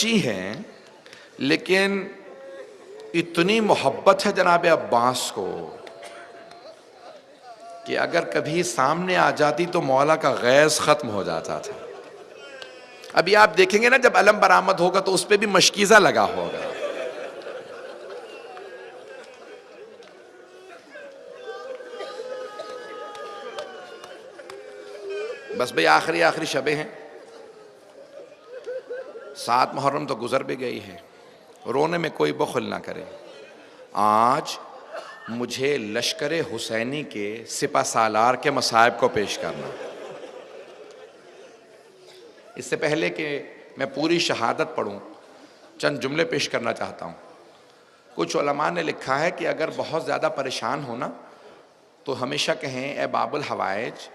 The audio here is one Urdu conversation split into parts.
بچی ہیں لیکن اتنی محبت ہے جناب عباس کو کہ اگر کبھی سامنے آ جاتی تو مولا کا غیظ ختم ہو جاتا تھا. ابھی آپ دیکھیں گے نا جب علم برآمد ہوگا تو اس پہ بھی مشکیزہ لگا ہوگا. بس بھئی آخری شبیں ہیں. 7 محرم تو گزر بھی گئی ہے. رونے میں کوئی بخل نہ کرے. آج مجھے لشکر حسینی کے سپہ سالار کے مصائب کو پیش کرنا. اس سے پہلے کہ میں پوری شہادت پڑھوں چند جملے پیش کرنا چاہتا ہوں. کچھ علماء نے لکھا ہے کہ اگر بہت زیادہ پریشان ہونا تو ہمیشہ کہیں اے باب الحوائج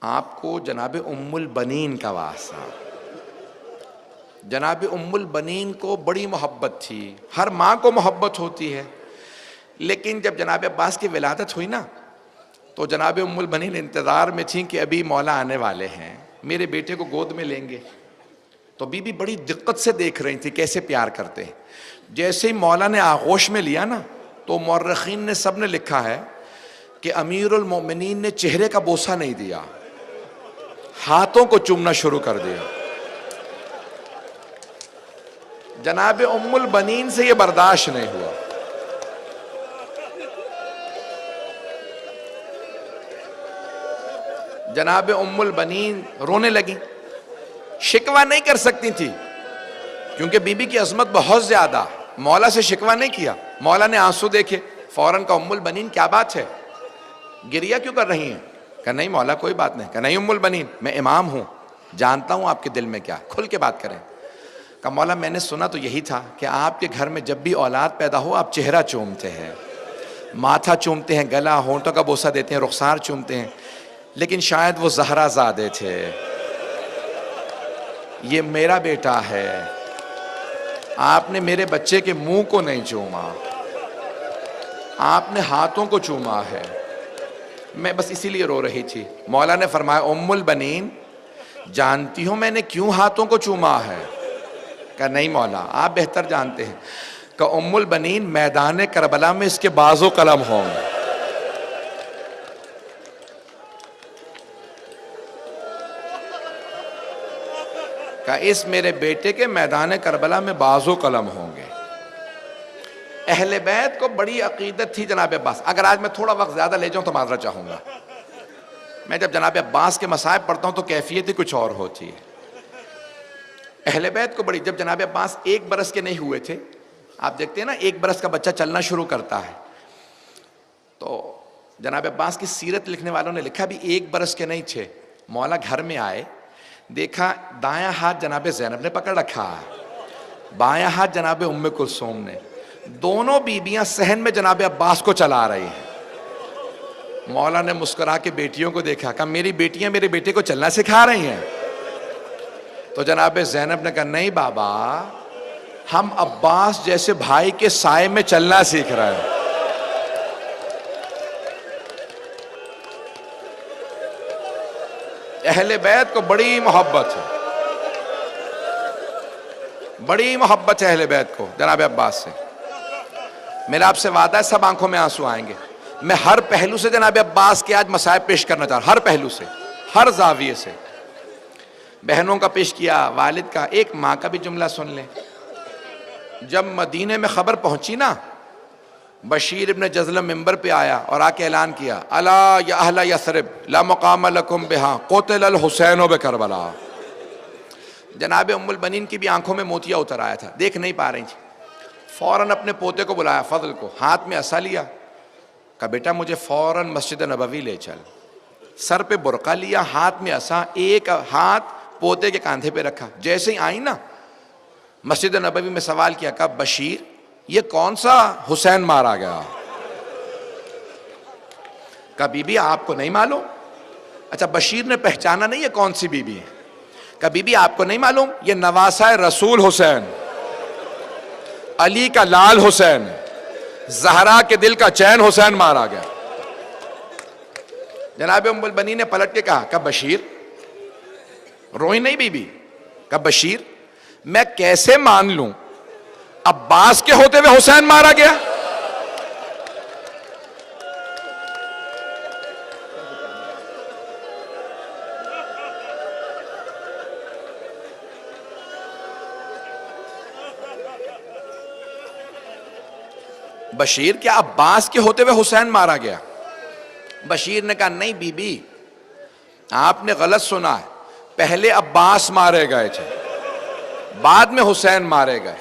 آپ کو جناب ام البنین کا واسطہ. جناب ام البنین کو بڑی محبت تھی. ہر ماں کو محبت ہوتی ہے. لیکن جب جناب عباس کی ولادت ہوئی نا تو جناب ام البنین انتظار میں تھیں کہ ابھی مولا آنے والے ہیں, میرے بیٹے کو گود میں لیں گے. تو بی بی بڑی دقت سے دیکھ رہی تھی کیسے پیار کرتے ہیں. جیسے ہی مولا نے آغوش میں لیا نا تو مورخین نے سب نے لکھا ہے کہ امیر المومنین نے چہرے کا بوسہ نہیں دیا, ہاتھوں کو چومنا شروع کر دیا. جناب ام البنین سے یہ برداشت نہیں ہوا. جناب ام البنین رونے لگیں. شکوہ نہیں کر سکتی تھی کیونکہ بی بی کی عظمت بہت زیادہ. مولا سے شکوہ نہیں کیا. مولا نے آنسو دیکھے فوراً کہا ام البنین کیا بات ہے, گریہ کیوں کر رہی ہیں؟ کہا نہیں مولا کوئی بات نہیں. کہا نہیں ام البنین میں امام ہوں, جانتا ہوں آپ کے دل میں کیا, کھل کے بات کریں. کہا مولا میں نے سنا تو یہی تھا کہ آپ کے گھر میں جب بھی اولاد پیدا ہو آپ چہرہ چومتے ہیں, ماتھا چومتے ہیں, گلا ہونٹوں کا بوسہ دیتے ہیں, رخسار چومتے ہیں. لیکن شاید وہ زہرا زادے تھے, یہ میرا بیٹا ہے, آپ نے میرے بچے کے منہ کو نہیں چوما, آپ نے ہاتھوں کو چوما ہے. میں بس اسی لیے رو رہی تھی. مولا نے فرمایا ام البنین جانتی ہو میں نے کیوں ہاتھوں کو چوما ہے؟ کہا نہیں مولا آپ بہتر جانتے ہیں. کہ ام البنین میدان کربلا میں اس کے بازو قلم ہوں گے. کہ اس میرے بیٹے کے میدان کربلا میں بازو قلم ہوں گے. اہل بیت کو بڑی عقیدت تھی جناب عباس. اگر آج میں تھوڑا وقت زیادہ لے جاؤں تو معذرت چاہوں گا. میں جب جناب عباس کے مصائب پڑھتا ہوں تو کیفیت ہی کچھ اور ہوتی ہے. اہل بیت کو بڑی, جب جناب عباس 1 برس کے نہیں ہوئے تھے, آپ دیکھتے ہیں نا 1 برس کا بچہ چلنا شروع کرتا ہے, تو جناب عباس کی سیرت لکھنے والوں نے لکھا بھی 1 برس کے نہیں تھے. مولا گھر میں آئے, دیکھا دایاں ہاتھ جناب زینب نے پکڑ رکھا ہے, بایاں ہاتھ جناب ام کلثوم نے, دونوں بیویاں صحن میں جناب عباس کو چلا رہی ہیں. مولا نے مسکرا کے بیٹیوں کو دیکھا, کہا میری بیٹیاں میرے بیٹے کو چلنا سکھا رہی ہیں. تو جناب زینب نے کہا نہیں بابا, ہم عباس جیسے بھائی کے سائے میں چلنا سیکھ رہے ہیں. اہل بیت کو بڑی محبت ہے, بڑی محبت ہے اہل بیت کو جناب عباس سے. میرا آپ سے وعدہ ہے سب آنکھوں میں آنسو آئیں گے. میں ہر پہلو سے جناب عباس کے آج مصائب پیش کرنا چاہ رہا ہوں, ہر پہلو سے, ہر زاویے سے. بہنوں کا پیش کیا, والد کا, ایک ماں کا بھی جملہ سن لیں. جب مدینے میں خبر پہنچی نا, بشیر ابن جزلم ممبر پہ آیا اور آ کے اعلان کیا الا یا اہل یثرب لا مقام لکم بہا قتل الحسین بکربلا. جناب ام البنین کی بھی آنکھوں میں موتیا اتر آیا تھا, دیکھ نہیں پا رہی تھی. فوراً اپنے پوتے کو بلایا فضل کو, ہاتھ میں عصا لیا, کہا بیٹا مجھے فوراً مسجد نبوی لے چل. سر پہ برقع لیا, ہاتھ میں عصا, ایک ہاتھ پوتے کے کاندھے پہ رکھا. جیسے ہی آئی نا مسجد نبوی میں سوال کیا, کہا بشیر یہ کون سا حسین مارا گیا؟ کہا بی بی آپ کو نہیں معلوم؟ اچھا بشیر نے پہچانا نہیں یہ کون سی بی بی ہے. کہا بی بی آپ کو نہیں معلوم یہ نواسہ رسول حسین, علی کا لال حسین, زہرا کے دل کا چین حسین مارا گیا. جناب ام البنین نے پلٹ کے کہا, کہا بشیر, روئی نہیں بی بی, کہا بشیر میں کیسے مان لوں عباس کے ہوتے ہوئے حسین مارا گیا؟ بشیر، کیا عباس کے ہوتے ہوئے حسین مارا گیا؟ بشیر نے کہا نہیں بی بی، آپ نے غلط سنا ہے، پہلے عباس مارے گئے تھے، بعد میں حسین مارے گئے۔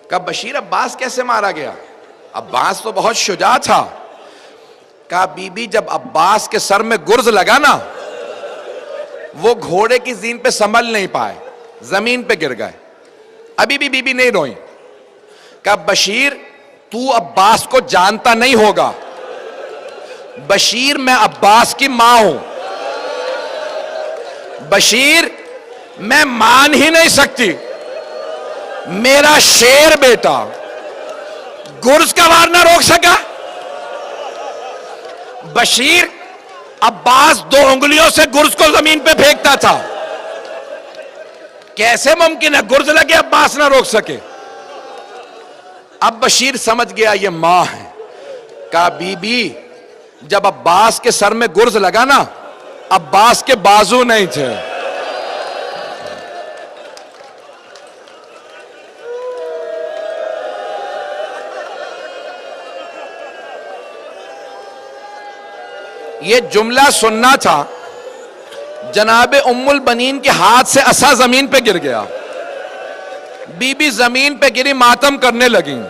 کہا بشیر عباس کیسے مارا گیا؟ عباس تو بہت شجاع تھا۔ کہا بی بی جب عباس کے سر میں گرز لگا نا، وہ گھوڑے کی زین پہ سنبھل نہیں پائے، زمین پہ گر گئے۔ ابھی بھی بی بی نہیں روئیں۔ کہا بشیر تو عباس کو جانتا نہیں ہوگا، بشیر میں عباس کی ماں ہوں، بشیر میں مان ہی نہیں سکتی، میرا شیر بیٹا گرز کا وار نہ روک سکا۔ بشیر عباس 2 انگلیوں سے گرز کو زمین پہ پھینکتا تھا، کیسے ممکن ہے گرز لگے عباس نہ روک سکے؟ اب بشیر سمجھ گیا یہ ماں ہے۔ کہا بی بی جب عباس کے سر میں گرز لگا نا، عباس کے بازو نہیں تھے، یہ جملہ سننا تھا۔ جناب ام البنین کے ہاتھ سے عصا زمین پہ گر گیا، بی بی زمین پہ گری، ماتم کرنے لگیں،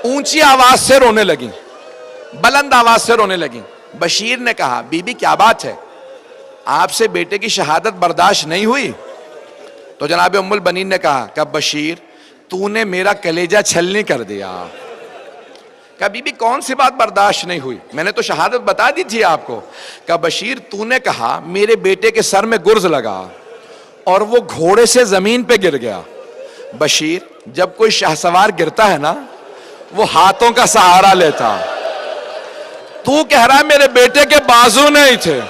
اونچی آواز سے رونے لگیں، بلند آواز سے رونے لگیں۔ بشیر نے کہا بی بی کیا بات ہے، آپ سے بیٹے کی شہادت برداشت نہیں ہوئی؟ تو جناب ام البنین نے کہا کہ بشیر تو نے میرا کلیجہ چھلنی کر دیا۔ کہا بی بی کون سی بات برداشت نہیں ہوئی، میں نے تو شہادت بتا دی تھی آپ کو۔ کہا بشیر تو نے کہا میرے بیٹے کے سر میں گرز لگا اور وہ گھوڑے سے زمین پہ گر گیا۔ بشیر جب کوئی شاہ سوار گرتا ہے نا، وہ ہاتھوں کا سہارا لیتا، تو کہہ رہا ہے میرے بیٹے کے بازو نہیں تھے۔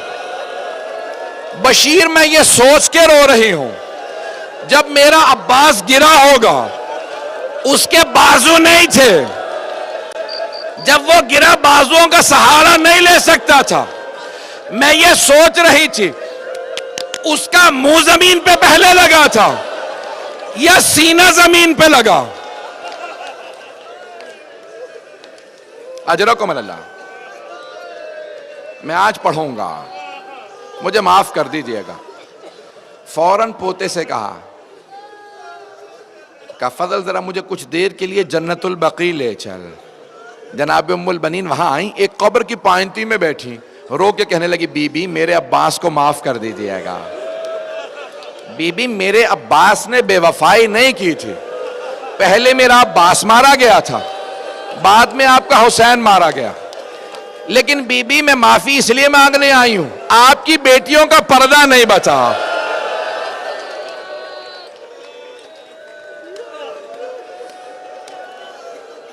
بشیر میں یہ سوچ کے رو رہی ہوں جب میرا عباس گرا ہوگا اس کے بازو نہیں تھے، جب وہ گرا بازوؤں کا سہارا نہیں لے سکتا تھا، میں یہ سوچ رہی تھی اس کا منہ زمین پہ پہلے لگا تھا یا سینہ زمین پہ لگا۔ اجرکم اللہ، میں آج پڑھوں گا، مجھے معاف کر دیجئے گا۔ فوراً پوتے سے کہا کہ فضل ذرا مجھے کچھ دیر کے لیے جنت البقیع لے چل۔ جناب ام البنین وہاں آئیں، ایک قبر کی پائنتی میں بیٹھی، رو کے کہنے لگی بی بی میرے عباس کو معاف کر دیجئے گا، بی بی میرے عباس نے بے وفائی نہیں کی تھی، پہلے میرا عباس مارا گیا تھا، بعد میں آپ کا حسین مارا گیا، لیکن بی بی میں معافی اس لیے مانگنے آئی ہوں آپ کی بیٹیوں کا پردہ نہیں بچا۔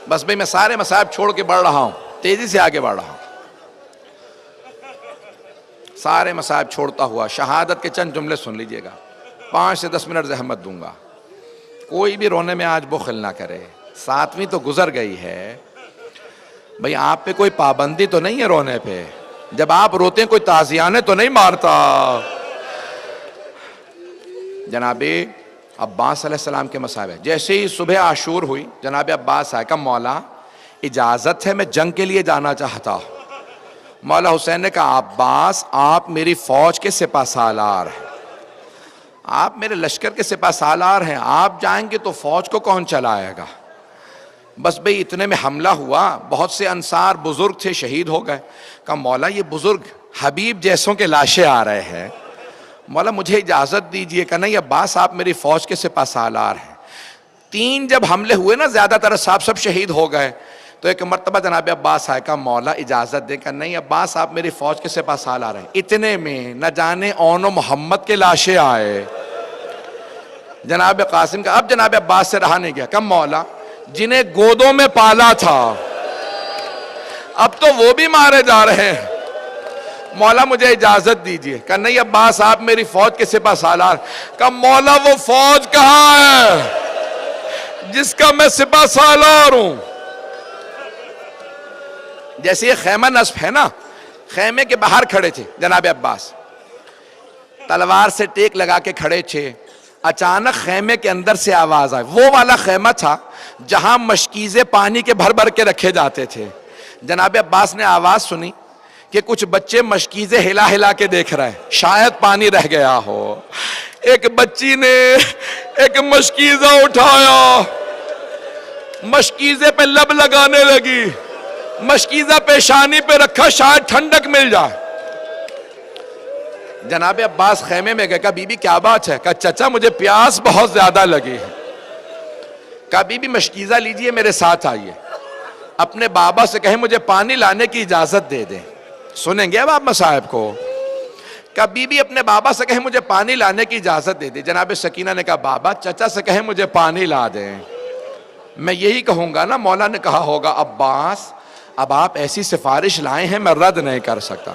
بس بھئی میں سارے مصائب چھوڑ کے بڑھ رہا ہوں، تیزی سے آگے بڑھ رہا ہوں، سارے مصائب چھوڑتا ہوا شہادت کے چند جملے سن لیجئے گا، 5 سے 10 منٹ زحمت دوں گا، کوئی بھی رونے میں آج بخل نہ کرے، 7ویں تو گزر گئی ہے، بھئی آپ پہ کوئی پابندی تو نہیں ہے رونے پہ، جب آپ روتے ہیں کوئی تازیانے تو نہیں مارتا۔ جناب عباس علیہ السلام کے مصائب ہے، جیسے ہی صبح عاشور ہوئی جناب عباس آئے، کہا مولا اجازت ہے میں جنگ کے لیے جانا چاہتا ہوں۔ مولا حسین نے کہا عباس آپ میری فوج کے سپہ سالار ہیں، آپ میرے لشکر کے سپہ سالار ہیں، آپ جائیں گے تو فوج کو کون چلائے گا؟ بس بھئی اتنے میں حملہ ہوا، بہت سے انصار بزرگ تھے شہید ہو گئے۔ کہا مولا یہ بزرگ حبیب جیسوں کے لاشیں آ رہے ہیں، مولا مجھے اجازت دیجئے۔ کہ نہیں عباس آپ میری فوج کے سپہ سالار ہیں۔ 3 جب حملے ہوئے نا زیادہ تر صاحب سب شہید ہو گئے، تو ایک مرتبہ جناب عباس آئے، کہا مولا اجازت دے۔ کہ نہیں عباس آپ میری فوج کے سپہ سالار ہیں۔ اتنے میں نہ جانے اون و محمد کے لاشیں آئے۔ جناب قاسم کا اب جناب عباس سے رہا نہیں گیا، کہ مولا جنہیں گودوں میں پالا تھا اب تو وہ بھی مارے جا رہے ہیں، مولا مجھے اجازت دیجئے. کہا نہیں عباس آپ میری فوج کے سپہ سالار. کہا مولا وہ فوج کہاں ہے جس کا میں سپہ سالار ہوں؟ جیسے یہ خیمہ نصب ہے نا، خیمے کے باہر کھڑے تھے جناب عباس، تلوار سے ٹیک لگا کے کھڑے تھے. اچانک خیمے کے اندر سے آواز آئی. وہ والا خیمہ تھا جہاں مشکیزیں پانی کے بھر بھر کے رکھے جاتے تھے. جناب عباس نے آواز سنی کہ کچھ بچے مشکیزیں ہلا ہلا کے دیکھ رہے ہیں، شاید پانی رہ گیا ہو. ایک بچی نے ایک مشکیزہ اٹھایا، مشکیزے پہ لب لگانے لگی، مشکیزہ پیشانی پہ رکھا شاید ٹھنڈک مل جائے. جناب عباس خیمے میں گئے. کہا بی بی کیا بات ہے؟ کہا چچا مجھے پیاس بہت زیادہ لگی ہے. کہا بی بی مشکیزہ لیجئے میرے ساتھ آئیے، اپنے بابا سے کہیں مجھے پانی لانے کی اجازت دے دیں. سنیں گے اب آپ مصائب کو. کہا بی بی اپنے بابا سے کہیں مجھے پانی لانے کی اجازت دے دیں. جناب سکینہ نے کہا بابا چچا سے کہیں مجھے پانی لا دیں. میں یہی کہوں گا نا، مولا نے کہا ہوگا عباس اب آپ ایسی سفارش لائے ہیں میں رد نہیں کر سکتا.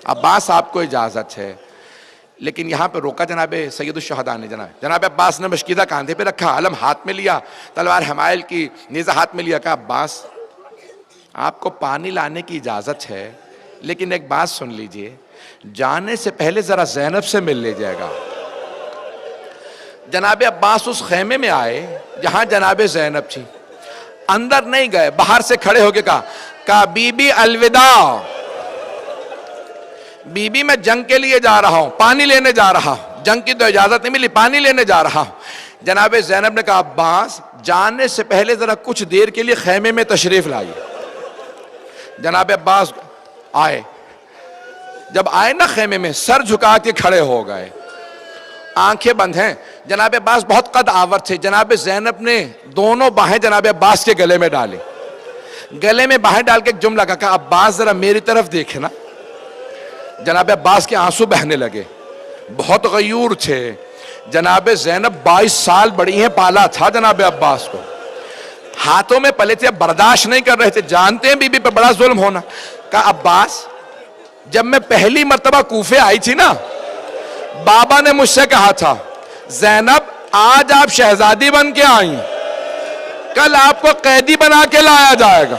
عباس آپ کو اجازت ہے. لیکن یہاں پہ روکا جناب سید الشہداء نے. جناب عباس نے مشکیزہ کاندھے پہ رکھا، علم ہاتھ میں لیا، تلوار حمائل کی نیزہ ہاتھ میں لیا. کہا عباس آپ کو پانی لانے کی اجازت ہے، لیکن ایک بات سن لیجئے، جانے سے پہلے ذرا زینب سے مل لیجئے گا. جناب عباس اس خیمے میں آئے جہاں جناب زینب تھی. اندر نہیں گئے، باہر سے کھڑے ہو کے کہا بی بی الوداع، بی بی میں جنگ کے لیے جا رہا ہوں، پانی لینے جا رہا ہوں. جنگ کی تو اجازت نہیں ملی، پانی لینے جا رہا ہوں. جناب زینب نے کہا عباس جانے سے پہلے ذرا کچھ دیر کے لیے خیمے میں تشریف لائیے. جناب عباس آئے. جب آئے نا خیمے میں سر جھکا کے کھڑے ہو گئے، آنکھیں بند ہیں. جناب عباس بہت قد آور تھے. جناب زینب نے دونوں باہیں جناب عباس کے گلے میں ڈالے، گلے میں باہیں ڈال کے ایک جملہ کہا عباس ذرا میری طرف دیکھنا. جناب عباس کے آنسو بہنے لگے. بہت غیور تھے. جناب زینب 22 سال بڑی ہیں، پالا تھا جناب عباس کو، ہاتھوں میں پلے تھے، برداشت نہیں کر رہے تھے، جانتے ہیں بی بی پہ بڑا ظلم ہونا. کہا عباس جب میں پہلی مرتبہ کوفے آئی تھی نا، بابا نے مجھ سے کہا تھا زینب آج آپ شہزادی بن کے آئیں، کل آپ کو قیدی بنا کے لایا جائے گا.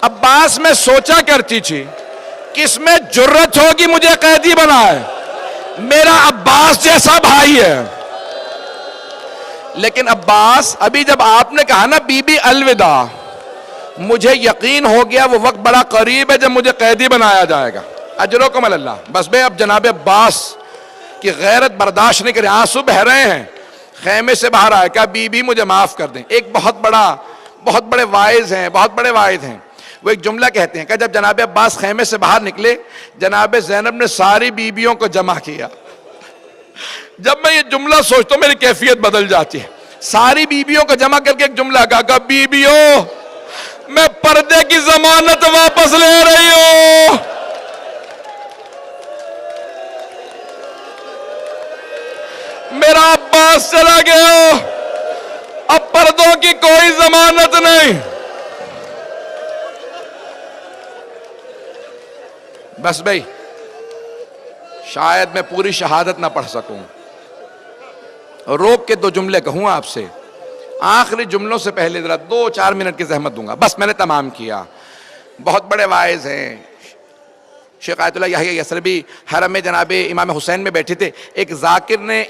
عباس میں سوچا کرتی تھی کس میں جرت ہوگی مجھے قیدی بنائے، میرا عباس جیسا بھائی ہے. لیکن عباس ابھی جب آپ نے کہا نا بی بی الوداع، مجھے یقین ہو گیا وہ وقت بڑا قریب ہے جب مجھے قیدی بنایا جائے گا. اجرکم اللہ. بس بے اب جناب عباس کی غیرت برداشت نہیں کرے، آنسو بہ رہے ہیں. خیمے سے باہر آئے. کہا بی بی مجھے معاف کر دیں. ایک بہت بڑے واعظ ہیں، وہ ایک جملہ کہتے ہیں کہ جب جناب عباس خیمے سے باہر نکلے، جناب زینب نے ساری بیویوں کو جمع کیا. جب میں یہ جملہ سوچتا ہوں میری کیفیت بدل جاتی ہے. ساری بیویوں کو جمع کر کے ایک جملہ کہا بیویوں میں پردے کی ضمانت واپس لے رہی ہوں. میرا عباس چلا گیا، اب پردوں کی کوئی ضمانت نہیں. بس بھائی شاید میں پوری شہادت نہ پڑھ سکوں، روک کے 2 جملے کہوں آپ سے. آخری جملوں سے پہلے ذرا 2-4 منٹ کی زحمت دوں گا. بس میں نے تمام کیا. بہت بڑے واعظ ہیں. شیخ آیت اللہ یحییٰ یثربی حرم میں جناب امام حسین میں بیٹھے تھے. ایک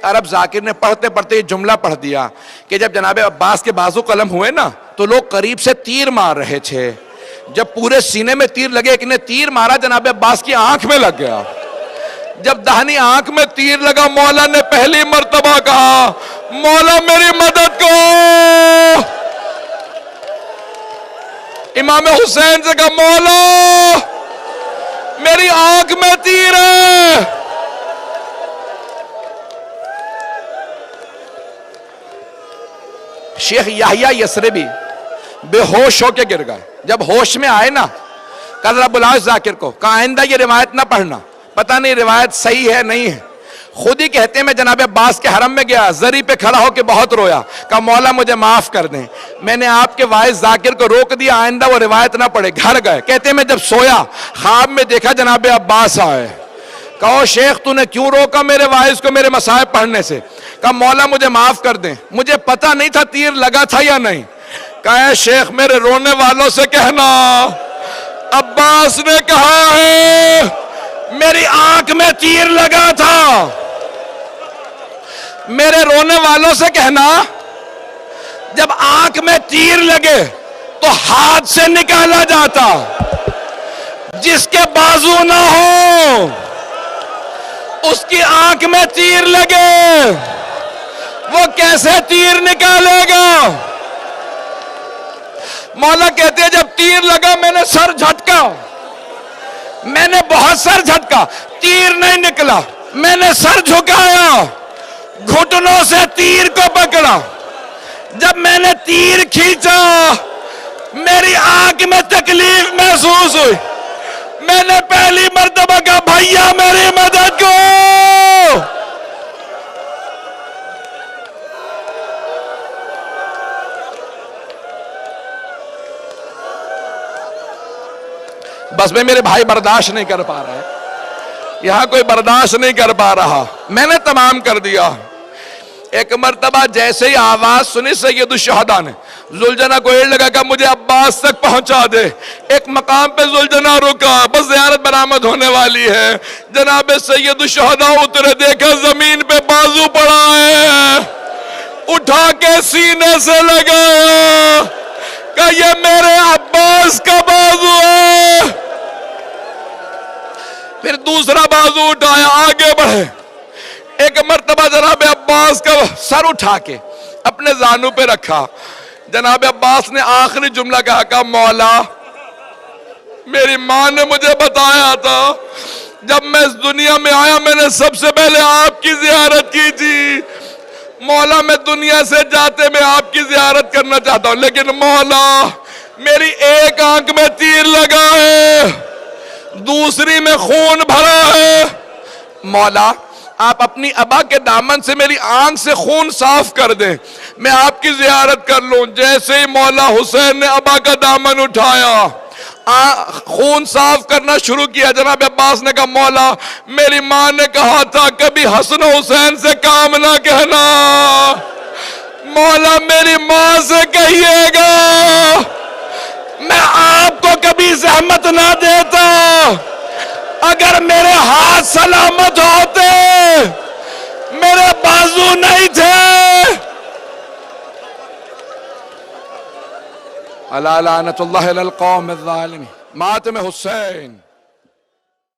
عرب ذاکر نے پڑھتے پڑھتے یہ جملہ پڑھ دیا کہ جب جناب عباس کے بازو قلم ہوئے نا تو لوگ قریب سے تیر مار رہے تھے. جب پورے سینے میں تیر لگے، ایک نے تیر مارا جناب عباس کی آنکھ میں لگ گیا. جب دہنی آنکھ میں تیر لگا، مولا نے پہلی مرتبہ کہا مولا میری مدد کرو. امام حسین سے کہا مولا میری آنکھ میں تیر ہے. شیخ یحییٰ یثربی بے ہوش ہو کے گر گئے. جب ہوش میں آئے نا کہا ذرا بلاؤ ذاکر کو. کہا آئندہ یہ روایت نہ پڑھنا، پتہ نہیں روایت صحیح ہے نہیں ہے. خود ہی کہتے ہیں میں جناب عباس کے حرم میں گیا, زری پہ کھڑا ہو کے بہت رویا, کہا مولا مجھے معاف کر دیں, میں نے آپ کے وائز ذاکر کو روک دیا آئندہ وہ روایت نہ پڑھے. گھر گئے, کہتے ہیں میں جب سویا خواب میں دیکھا جناب عباس آئے. کہو شیخ تو نے کیوں روکا میرے وائز کو میرے مصائب پڑھنے سے؟ کہا مولا مجھے معاف کر دیں, مجھے پتہ نہیں تھا تیر لگا تھا یا نہیں. کہا اے شیخ میرے رونے والوں سے کہنا عباس نے کہا ہے میری آنکھ میں تیر لگا تھا. میرے رونے والوں سے کہنا جب آنکھ میں تیر لگے تو ہاتھ سے نکالا جاتا, جس کے بازو نہ ہو اس کی آنکھ میں تیر لگے وہ کیسے تیر نکالے گا؟ مولا کہتے ہیں جب تیر لگا میں نے سر جھٹکا, میں نے بہت سر جھٹکا, تیر نہیں نکلا. میں نے سر جھکایا, گھٹنوں سے تیر کو پکڑا, جب میں نے تیر کھینچا میری آنکھ میں تکلیف محسوس ہوئی. میں نے پہلی مرتبہ کہا بھیا میری مدد کو. بس میں میرے بھائی برداشت نہیں کر پا رہے, یہاں کوئی برداشت نہیں کر پا رہا, میں نے تمام کر دیا. ایک مرتبہ جیسے ہی آواز سنی سید الشہداء نے, زلجنا کو ایڑ لگا کہ مجھے عباس تک پہنچا دے. ایک مقام پہ زلجنا رکا, بس زیارت برآمد ہونے والی ہے. جناب سید الشہداء اترے, دیکھا زمین پہ بازو پڑا ہے, اٹھا کے سینے سے لگایا کہ یہ میرے عباس کا بازو ہے. پھر دوسرا بازو اٹھایا, آگے بڑھے. ایک مرتبہ جناب عباس کا سر اٹھا کے اپنے زانو پہ رکھا. جناب عباس نے آخری جملہ کہا کہ مولا میری ماں نے مجھے بتایا تھا جب میں اس دنیا میں آیا میں نے سب سے پہلے آپ کی زیارت کی تھی. مولا میں دنیا سے جاتے میں آپ کی زیارت کرنا چاہتا ہوں, لیکن مولا میری ایک آنکھ میں تیر لگا ہے, دوسری میں خون بھرا ہے. مولا آپ اپنی ابا کے دامن سے میری آنکھ سے خون صاف کر دیں, میں آپ کی زیارت کر لوں. جیسے ہی مولا حسین نے ابا کا دامن اٹھایا, خون صاف کرنا شروع کیا. جناب عباس نے کہا مولا میری ماں نے کہا تھا کبھی حسن و حسین سے کام نہ کہنا, مولا میری ماں سے کہیے گا میں آپ کو کبھی زحمت نہ دیتا. اگر میرے ہاتھ سلامت ہوتے میرے بازو نہیں تھے. الا لعنت اللہ علی القوم الظالمین. ماتم حسین.